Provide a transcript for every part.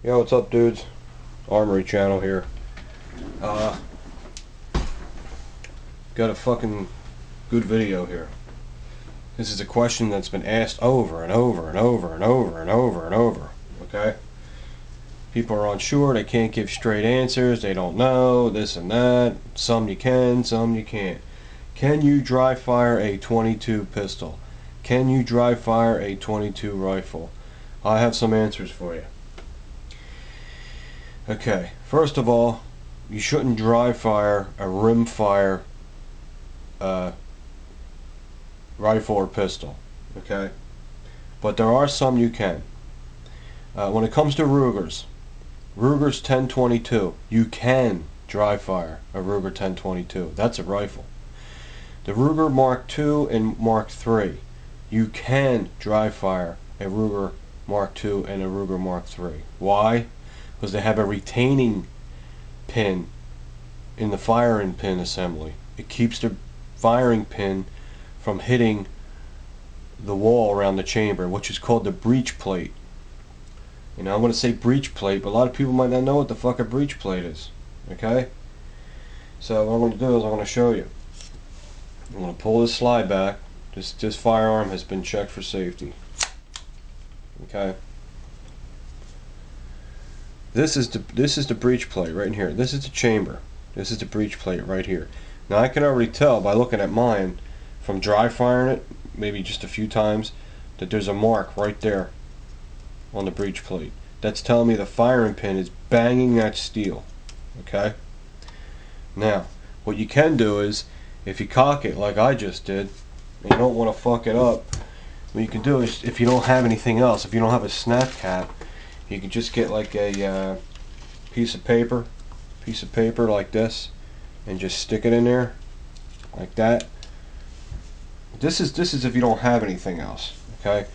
Yo, what's up, dudes? Armory channel here. Got a fucking good video here. This is a question that's been asked over and over and over and over and over and over. Okay? People are unsure, they can't give straight answers, they don't know, this and that. Some you can, some you can't. Can you dry fire a .22 pistol? Can you dry fire a .22 rifle? I have some answers for you. Okay, first of all, you shouldn't dry fire a rimfire rifle or pistol. Okay, but there are some you can. When it comes to Ruger's 10-22, you can dry fire a Ruger 10-22. That's a rifle. The Ruger Mark II and Mark III, you can dry fire a Ruger Mark II and a Ruger Mark III. Why? Because they have a retaining pin in the firing pin assembly. It keeps the firing pin from hitting the wall around the chamber, which is called the breech plate. You know, I'm going to say breech plate, but a lot of people might not know what the fuck a breech plate is. Okay? So what I'm going to do is I'm going to show you. I'm going to pull this slide back. This firearm has been checked for safety. Okay? This is the breech plate right in here. This is the chamber. This is the breech plate right here. Now I can already tell by looking at mine from dry firing it, maybe just a few times, that there's a mark right there on the breech plate. That's telling me the firing pin is banging that steel. Okay? Now, what you can do is, if you cock it like I just did, and you don't want to fuck it up, what you can do is, if you don't have anything else, if you don't have a snap cap, you can just get like a piece of paper like this, and just stick it in there like that. This is if you don't have anything else. Okay,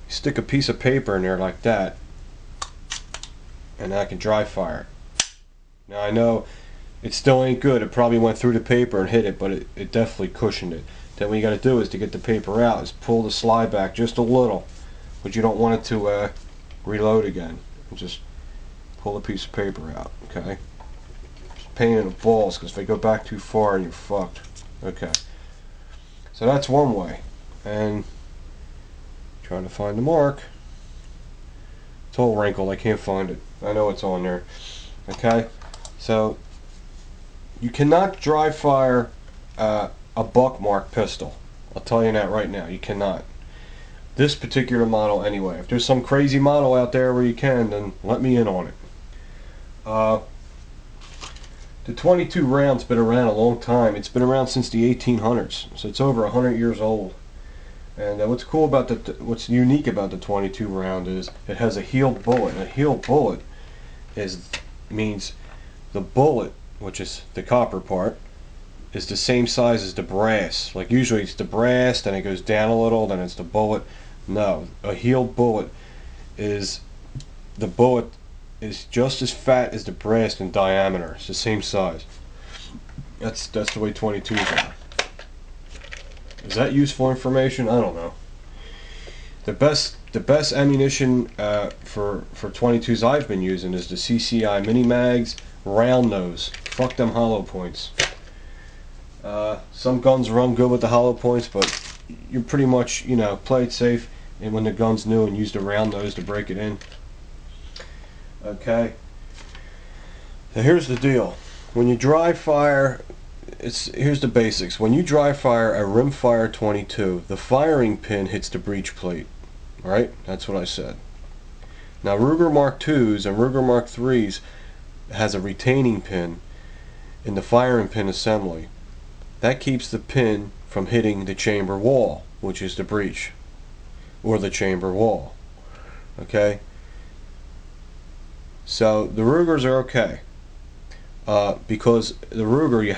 stick a piece of paper in there like that, and I can dry fire it. Now I know it still ain't good. It probably went through the paper and hit it, but it definitely cushioned it. Then what you got to do is, to get the paper out, is pull the slide back just a little, but you don't want it to reload again. And just pull a piece of paper out. Okay, it's a pain in the balls, because if they go back too far, you're fucked. Okay, so that's one way. And trying to find the mark. It's all wrinkled. I can't find it. I know it's on there. Okay, so you cannot dry fire a buckmark pistol. I'll tell you that right now. You cannot. This particular model anyway. If there's some crazy model out there where you can, then let me in on it. The .22 round's been around a long time. It's been around since the 1800s, so it's over 100 years old. And what's cool about what's unique about the .22 round is it has a heeled bullet. And a heeled bullet means the bullet, which is the copper part, is the same size as the brass. Like usually it's the brass, then it goes down a little, then it's the bullet. No, a heeled bullet is, the bullet is just as fat as the brass in diameter. It's the same size. That's the way .22s are. Is that useful information? I don't know. The best ammunition for .22s I've been using is the CCI mini mags, round nose. Fuck them hollow points. Some guns run good with the hollow points, but you're pretty much, you know, play it safe, and when the gun's new, and use the round nose to break it in. Okay. Now here's the deal. When you dry fire, here's the basics. When you dry fire a rimfire .22, the firing pin hits the breech plate. Alright? That's what I said. Now Ruger Mark IIs and Ruger Mark IIIs has a retaining pin in the firing pin assembly. That keeps the pin from hitting the chamber wall, which is the breech, or the chamber wall. Okay? So the Rugers are okay, because the Ruger, you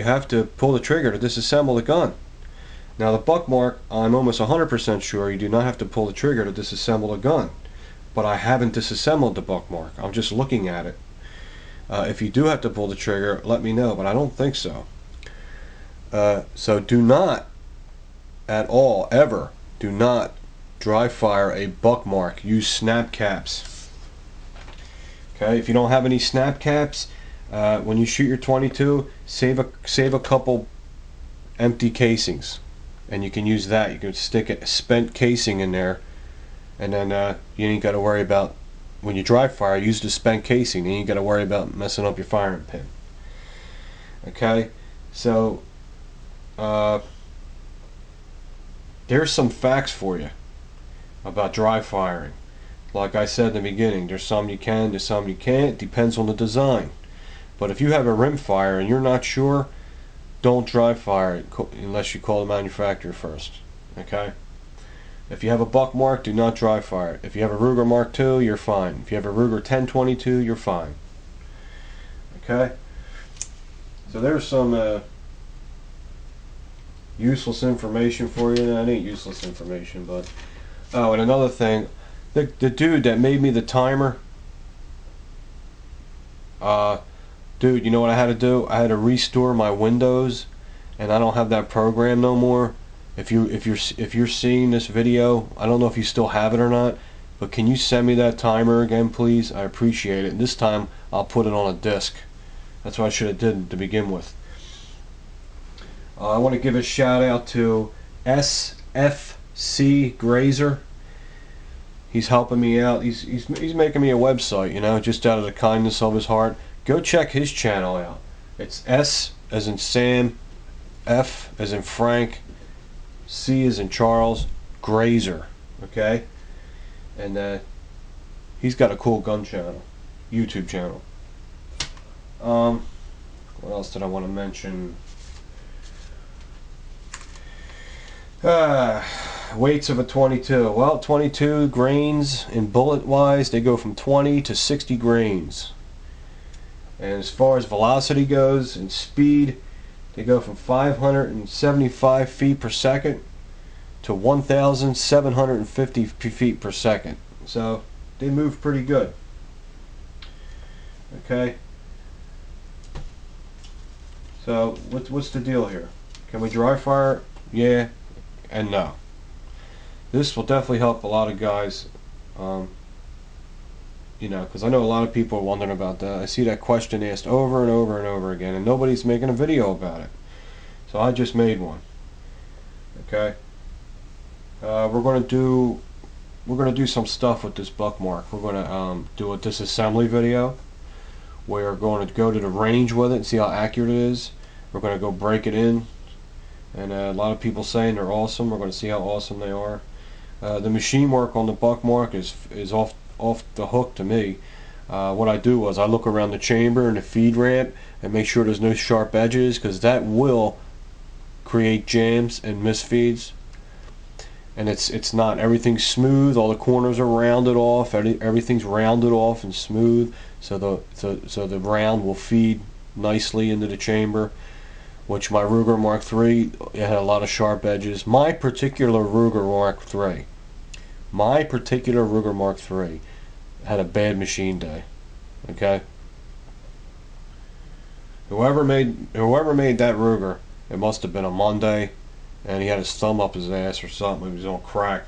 have to pull the trigger to disassemble the gun. Now the Buckmark, I'm almost 100% sure you do not have to pull the trigger to disassemble the gun, but I haven't disassembled the Buckmark. I'm just looking at it. If you do have to pull the trigger, let me know, but I don't think so. So do not at all, ever, do not dry fire a Buckmark. Use snap caps. Okay, if you don't have any snap caps, when you shoot your 22, save a couple empty casings, and you can use that. You can stick a spent casing in there, and then you ain't got to worry about, when you dry fire, use the spent casing, and you ain't got to worry about messing up your firing pin. Okay, so there's some facts for you about dry firing. Like I said in the beginning, there's some you can, there's some you can't. Depends on the design. But if you have a rimfire and you're not sure, don't dry fire it unless you call the manufacturer first. Okay? If you have a buck mark, do not dry fire it. If you have a Ruger Mark II, you're fine. If you have a Ruger 1022, you're fine. Okay? So there's some useless information for you. That ain't useless information, but oh, and another thing, the dude that made me the timer, dude, you know what I had to do? I had to restore my Windows, and I don't have that program no more. If you're seeing this video, I don't know if you still have it or not, but can you send me that timer again, please? I appreciate it. And this time I'll put it on a disc. That's what I should have did to begin with. I want to give a shout out to SFC Grazer. He's helping me out. He's making me a website, you know, just out of the kindness of his heart. Go check his channel out. It's S as in Sam, F as in Frank, C as in Charles, Grazer. Okay, and he's got a cool gun channel, YouTube channel. What else did I want to mention? Weights of a 22. Well, 22 grains in bullet wise, they go from 20 to 60 grains. And as far as velocity goes and speed, they go from 575 feet per second to 1,750 feet per second. So they move pretty good. Okay. So what's the deal here? Can we dry fire? Yeah and no. This will definitely help a lot of guys, you know, because I know a lot of people are wondering about that. I see that question asked over and over and over again, and nobody's making a video about it. So I just made one. Okay. We're gonna do some stuff with this buck mark. We're gonna do a disassembly video. We're going to go to the range with it and see how accurate it is. We're going to go break it in, and a lot of people saying they're awesome. We're going to see how awesome they are. The machine work on the buck mark is off the hook to me. What I do is I look around the chamber and the feed ramp and make sure there's no sharp edges, because that will create jams and misfeeds. And it's not, everything's smooth, all the corners are rounded off, everything's rounded off and smooth, so the round will feed nicely into the chamber. Which my Ruger Mark III, it had a lot of sharp edges. My particular Ruger Mark III had a bad machine day. Okay, whoever made that Ruger, it must have been a Monday, and he had his thumb up his ass or something. He was on crack.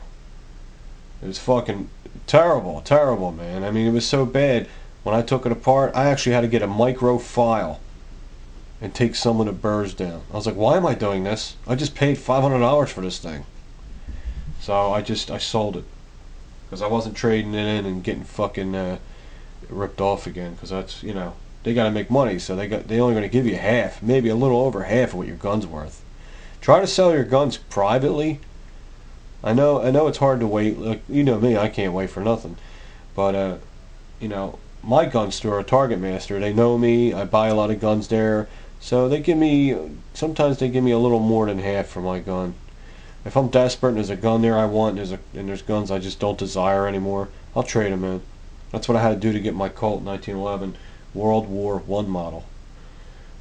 It was fucking terrible, man. I mean, it was so bad. When I took it apart, I actually had to get a micro file and take some of the burrs down. I was like, why am I doing this? I just paid $500 for this thing. So I sold it, because I wasn't trading it in and getting fucking ripped off again. Because that's, you know, they got to make money, so they only going to give you half, maybe a little over half of what your gun's worth. Try to sell your guns privately. I know it's hard to wait. Like, you know me, I can't wait for nothing. But you know, my gun store, Target Master, they know me. I buy a lot of guns there, so sometimes they give me a little more than half for my gun. If I'm desperate and there's a gun there I want, and there's guns I just don't desire anymore, I'll trade them in. That's what I had to do to get my Colt 1911 World War I model,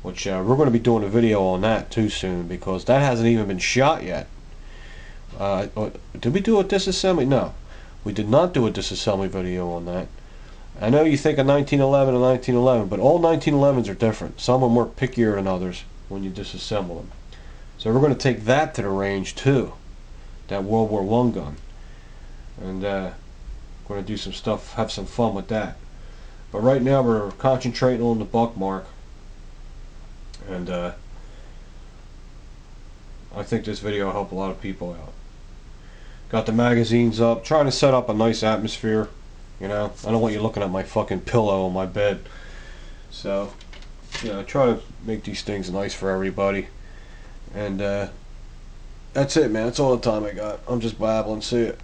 which we're going to be doing a video on that too soon, because that hasn't even been shot yet. Did we do a disassembly? No, we did not do a disassembly video on that. I know you think of 1911 and 1911, but all 1911s are different. Some are more pickier than others when you disassemble them. So we're going to take that to the range too, that World War I gun, and going to do some stuff, have some fun with that. But right now we're concentrating on the buck mark, and I think this video will help a lot of people out. Got the magazines up, trying to set up a nice atmosphere. You know, I don't want you looking at my fucking pillow on my bed. So, you know, try to make these things nice for everybody. And that's it, man. That's all the time I got. I'm just babbling. See it.